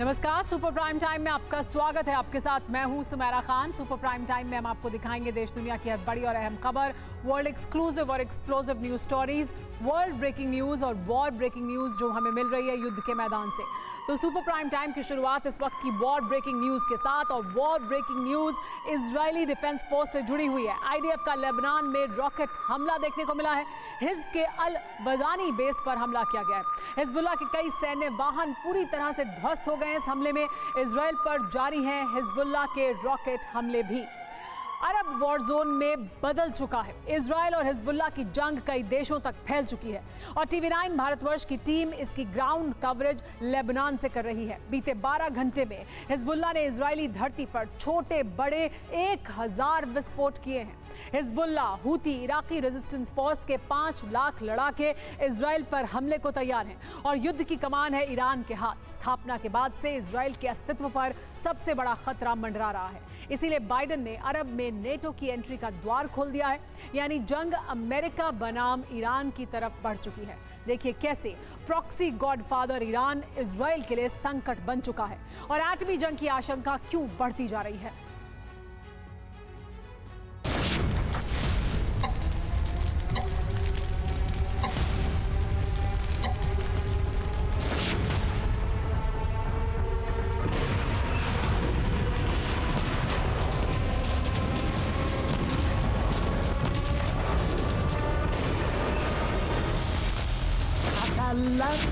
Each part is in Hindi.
नमस्कार, सुपर प्राइम टाइम में आपका स्वागत है। आपके साथ मैं हूं Sumera Khan. Super prime time में हम आपको दिखाएंगे देश दुनिया की हर बड़ी और अहम खबर, वर्ल्ड एक्सक्लूसिव और explosive news stories, world breaking news और वॉर ब्रेकिंग न्यूज जो हमें मिल रही है युद्ध के मैदान से। तो सुपर प्राइम टाइम की शुरुआत इस वक्त की वॉर ब्रेकिंग न्यूज के साथ, और war breaking news Israeli defence force से जुड़ी हुई है। आईडीएफ का लेबनान में रॉकेट हमला देखने को मिला है। हिज्ब के अल वजानी बेस पर हमला किया गया है। हिजबुल्लाह के कई सैन्य वाहन पूरी तरह से ध्वस्त हो गए इस हमले में। इजराइल पर जारी हैं हिजबुल्लाह के रॉकेट हमले भी। अरब वॉर जोन में बदल चुका है। इजराइल और हिजबुल्लाह की जंग कई देशों तक फैल चुकी है और टीवी9 भारतवर्ष की टीम इसकी ग्राउंड कवरेज लेबनान से कर रही है। बीते 12 घंटे में हिजबुल्लाह ने इजरायली धरती पर छोटे बड़े 1000 विस्फोट किए हैं। Hezbollah, Houthi, Iraqi resistance force के 5 लाख लड़ाके इजराइल पर हमले को तैयार हैं और युद्ध की कमान है ईरान के हाथ। स्थापना के बाद से इजराइल के अस्तित्व पर सबसे बड़ा खतरा मंडरा रहा है। इसीलिए बाइडेन ने अरब में नेटो की एंट्री का द्वार खोल दिया है, यानी जंग अमेरिका बनाम ईरान की तरफ बढ़ चुकी है। देखिए कैसे प्रॉक्सी गॉडफादर ईरान इजराइल के लिए संकट बन चुका है और एटमी जंग की आशंका क्यों बढ़ती जा रही है।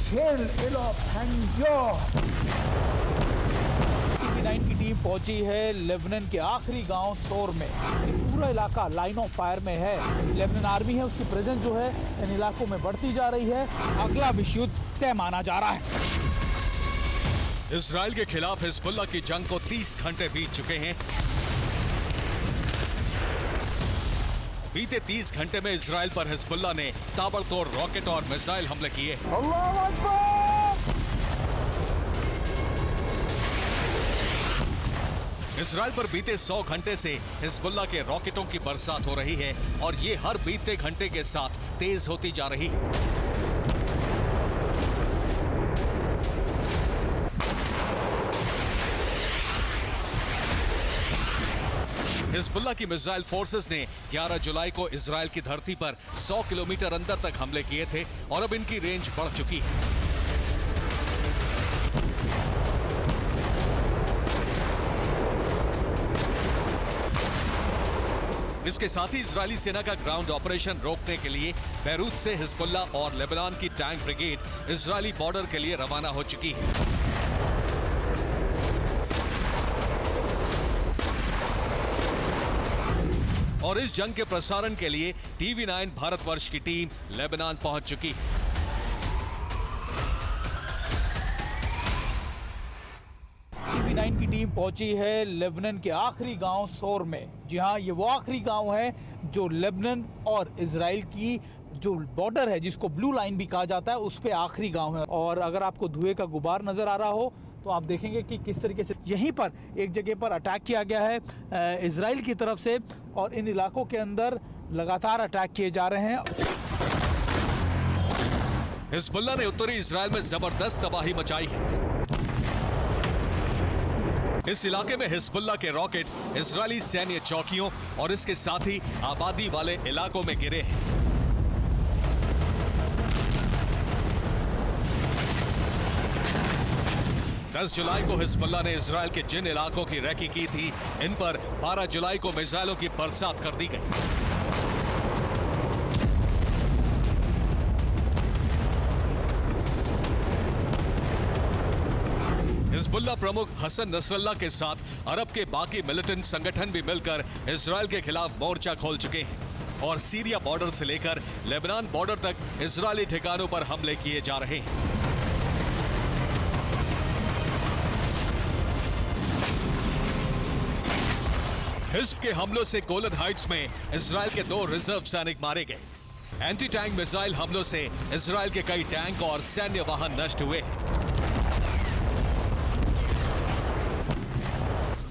40 इलो 50 टीवी9 की टीम पहुंची है लेबनान के आखिरी गांव सोर में। पूरा इलाका लाइन ऑफ फायर में है। लेबनान आर्मी है, उसकी प्रेजेंस जो है इन इलाकों में बढ़ती जा रही है। अगला विश्व युद्ध तय माना जा रहा है। इजराइल के खिलाफ हिजबुल्लाह की जंग को 30 घंटे बीत चुके हैं। बीते 30 घंटे में इजराइल पर हिजबुल्लाह ने ताबड़तोड़ रॉकेट और मिसाइल हमले किए। अल्लाहु अकबर। इजराइल पर बीते 100 घंटे से हिजबुल्लाह के रॉकेटों की बरसात हो रही है और ये हर बीतते घंटे के साथ तेज होती जा रही है। हिजबुल्लाह की मिसाइल फोर्सेस ने 11 जुलाई को इजराइल की धरती पर 100 किलोमीटर अंदर तक हमले किए थे और अब इनकी रेंज बढ़ चुकी है। इसके साथ ही इजरायली सेना का ग्राउंड ऑपरेशन रोकने के लिए बैरूत से हिजबुल्लाह और लेबनान की टैंक ब्रिगेड इजरायली बॉर्डर के लिए रवाना हो चुकी है। और इस जंग के प्रसारण के लिए टीवी9 भारतवर्ष की टीम लेबनान पहुंच चुकी है। टीवी9 की टीम पहुंची है लेबनान के आखिरी गांव सोर में। जी हाँ, ये वो आखिरी गांव है जो लेबनान और इजराइल की जो बॉर्डर है, जिसको ब्लू लाइन भी कहा जाता है, उस पे आखिरी गांव है। और अगर आपको धुएं का गुबार नजर आ रहा हो तो आप देखेंगे कि किस तरीके से यहीं पर एक जगह पर अटैक किया गया है इजराइल की तरफ से, और इन इलाकों के अंदर लगातार अटैक किए जा रहे हैं। हिजबुल्लाह ने उत्तरी इजराइल में जबरदस्त तबाही मचाई है। इस इलाके में हिजबुल्लाह के रॉकेट इजरायली सैन्य चौकियों और इसके साथ ही आबादी वाले इलाकों में गिरे हैं। दस जुलाई को हिजबुल्लाह ने इजराइल के जिन इलाकों की रैकी की थी, इन पर 12 जुलाई को मिसाइलों की बरसात कर दी गई। हिजबुल्लाह प्रमुख हसन नसरल्लाह के साथ अरब के बाकी मिलिटेंट संगठन भी मिलकर इजराइल के खिलाफ मोर्चा खोल चुके हैं और सीरिया बॉर्डर से लेकर लेबनान बॉर्डर तक इजरायली ठिकानों पर हमले किए जा रहे हैं। हिज्ब के हमलों से गोलन हाइट्स में इजराइल के 2 रिजर्व सैनिक मारे गए। एंटी टैंक मिसाइल हमलों से इजराइल के कई टैंक और सैन्य वाहन नष्ट हुए।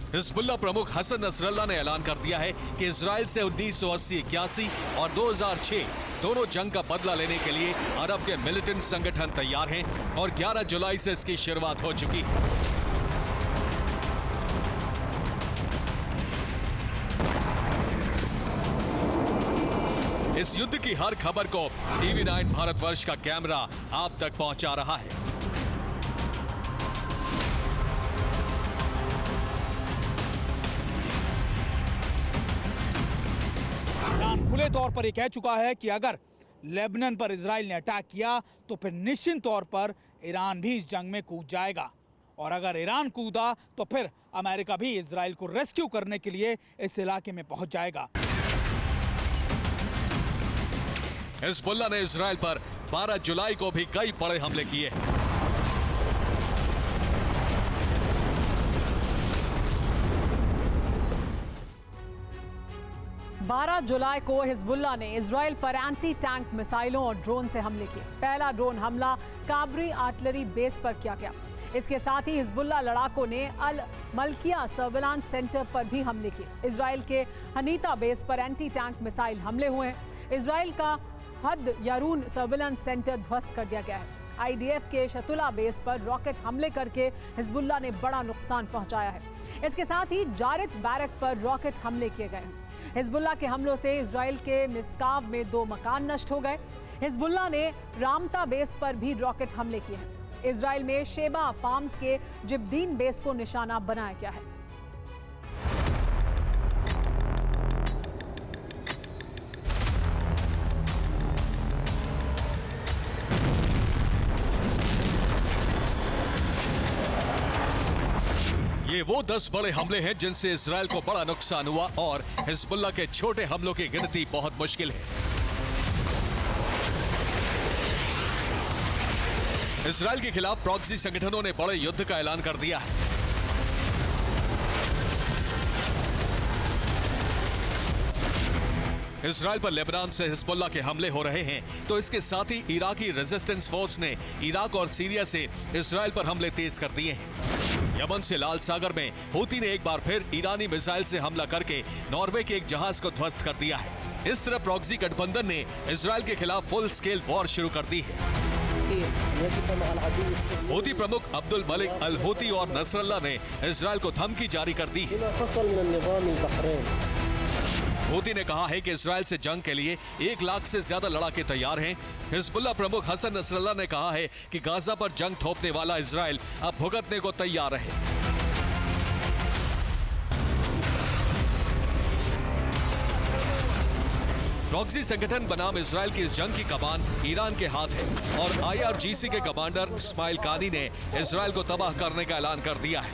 हिजबुल्लाह प्रमुख हसन नसरल्लाह ने ऐलान कर दिया है कि इजराइल से 1980, 81 और 2006 दोनों जंग का बदला लेने के लिए अरब के मिलिटेंट संगठन तैयार हैं और 11 जुलाई से इसकी शुरुआत हो चुकी है। इस युद्ध की हर खबर को टीवी 9 भारतवर्ष का कैमरा आप तक पहुंचा रहा है। ईरान खुले तौर पर यह कह चुका है कि अगर लेबनान पर इजराइल ने अटैक किया तो फिर निश्चित तौर पर ईरान भी इस जंग में कूद जाएगा, और अगर ईरान कूदा तो फिर अमेरिका भी इजराइल को रेस्क्यू करने के लिए इस इलाके में पहुंच जाएगा। हिजबुल्लाह ने इजराइल पर 12 जुलाई को भी कई बड़े हमले किए। 12 जुलाई को हिजबुल्लाह ने इजराइल पर एंटी टैंक मिसाइलों और ड्रोन से हमले किए। पहला ड्रोन हमला काबरी आर्टिलरी बेस पर किया गया। इसके साथ ही हिजबुल्लाह लड़ाकों ने अल मलकिया सर्विलांस सेंटर पर भी हमले किए। इजराइल के हनीता बेस पर एंटी टैंक मिसाइल हमले हुए हैं। इजराइल का हद यारून सर्विलांस सेंटर ध्वस्त कर दिया गया है। आईडीएफ के शतुला बेस पर रॉकेट हमले करके हिजबुल्लाह ने बड़ा नुकसान पहुंचाया है। इसके साथ ही जारित बैरक पर रॉकेट हमले किए गए हैं। हिजबुल्लाह के हमलों से इजराइल के मिस्काव में 2 मकान नष्ट हो गए। हिजबुल्लाह ने रामता बेस पर भी रॉकेट हमले किए हैं। इजराइल में शेबा फार्म्स के जिब्दीन बेस को निशाना बनाया गया है। ये वो 10 बड़े हमले हैं जिनसे इजराइल को बड़ा नुकसान हुआ और हिजबुल्लाह के छोटे हमलों की गिनती बहुत मुश्किल है। इजराइल के खिलाफ प्रॉक्सी संगठनों ने बड़े युद्ध का ऐलान कर दिया है। इजराइल पर लेबनान से हिजबुल्लाह के हमले हो रहे हैं, तो इसके साथ ही इराकी रेजिस्टेंस फोर्स ने इराक और सीरिया से इजराइल पर हमले तेज कर दिए हैं। यमन से लाल सागर में हूती ने एक बार फिर ईरानी मिसाइल से हमला करके नॉर्वे के एक जहाज को ध्वस्त कर दिया है। इस तरह प्रॉक्सी गठबंधन ने इजराइल के खिलाफ फुल स्केल वॉर शुरू कर दी है। हूती प्रमुख अब्दुल मलिक अल हूती और नसरल्लाह ने इजराइल को धमकी जारी कर दी है। हूती ने कहा है कि इजराइल से जंग के लिए 1 लाख से ज्यादा लड़ाके तैयार हैं। हिजबुल्लाह प्रमुख हसन नसरल्लाह ने कहा है कि गाजा पर जंग थोपने वाला इजराइल अब भुगतने को तैयार है। प्रॉक्सी संगठन बनाम इजराइल की इस जंग की कमान ईरान के हाथ है और IRGC के कमांडर इस्माइल कानी ने इजराइल को तबाह करने का ऐलान कर दिया है।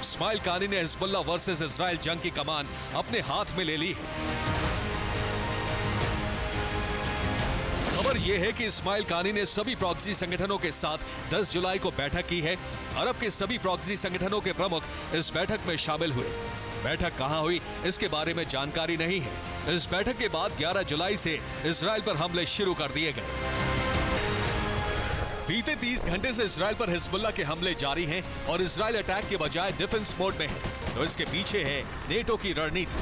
इस्माइल कानी ने हिजबुल्लाह वर्सेस इजराइल जंग की कमान अपने हाथ में ले ली। खबर यह है कि इस्माइल कानी ने सभी प्रॉक्सी संगठनों के साथ 10 जुलाई को बैठक की है। अरब के सभी प्रॉक्सी संगठनों के प्रमुख इस बैठक में शामिल हुए। बैठक कहां हुई इसके बारे में जानकारी नहीं है। इस बैठक के बाद 11 जुलाई से इजराइल पर हमले शुरू कर दिए गए। बीते 30 घंटे से इजराइल पर हिजबुल्लाह के हमले जारी हैं और इजराइल अटैक के बजाय डिफेंस मोड में है, तो इसके पीछे है नेटो की रणनीति।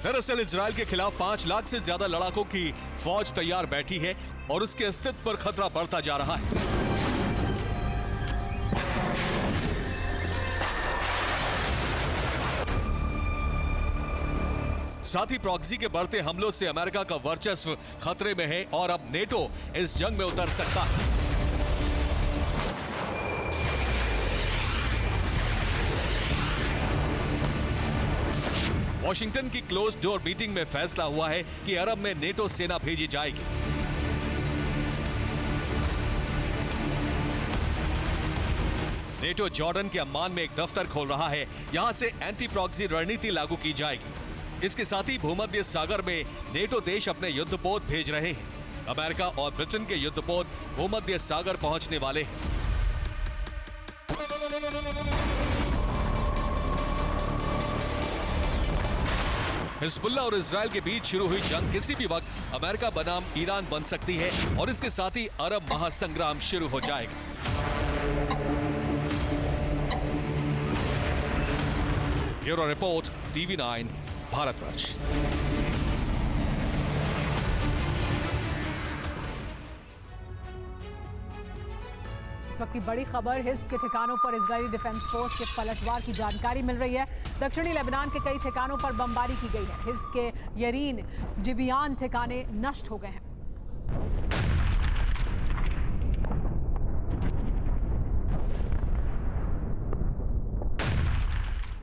दरअसल इजराइल के खिलाफ 5 लाख से ज्यादा लड़ाकों की फौज तैयार बैठी है और उसके अस्तित्व पर खतरा बढ़ता जा रहा है। साथ ही प्रॉक्सी के बढ़ते हमलों से अमेरिका का वर्चस्व खतरे में है और अब नेटो इस जंग में उतर सकता है। वॉशिंगटन की क्लोज डोर मीटिंग में फैसला हुआ है कि अरब में नेटो सेना भेजी जाएगी। नेटो जॉर्डन के अम्मान में एक दफ्तर खोल रहा है। यहाँ से एंटी प्रॉक्सी रणनीति लागू की जाएगी। इसके साथ ही भूमध्य सागर में नेटो देश अपने युद्धपोत भेज रहे हैं। अमेरिका और ब्रिटेन के युद्धपोत भूमध्य सागर पहुंचने वाले हैं। हिजबुल्ला और इजराइल के बीच शुरू हुई जंग किसी भी वक्त अमेरिका बनाम ईरान बन सकती है और इसके साथ ही अरब महासंग्राम शुरू हो जाएगा। Bureau report, TV9 Bharatvarsh. इस वक्त की बड़ी खबर, हिज़्ब के ठिकानों पर इजरायली डिफेंस फोर्स के पलटवार की जानकारी मिल रही है। दक्षिणी लेबनान के कई ठिकानों पर बमबारी की गई है। हिज़्ब के यरीन जिबियान ठिकाने नष्ट हो गए हैं।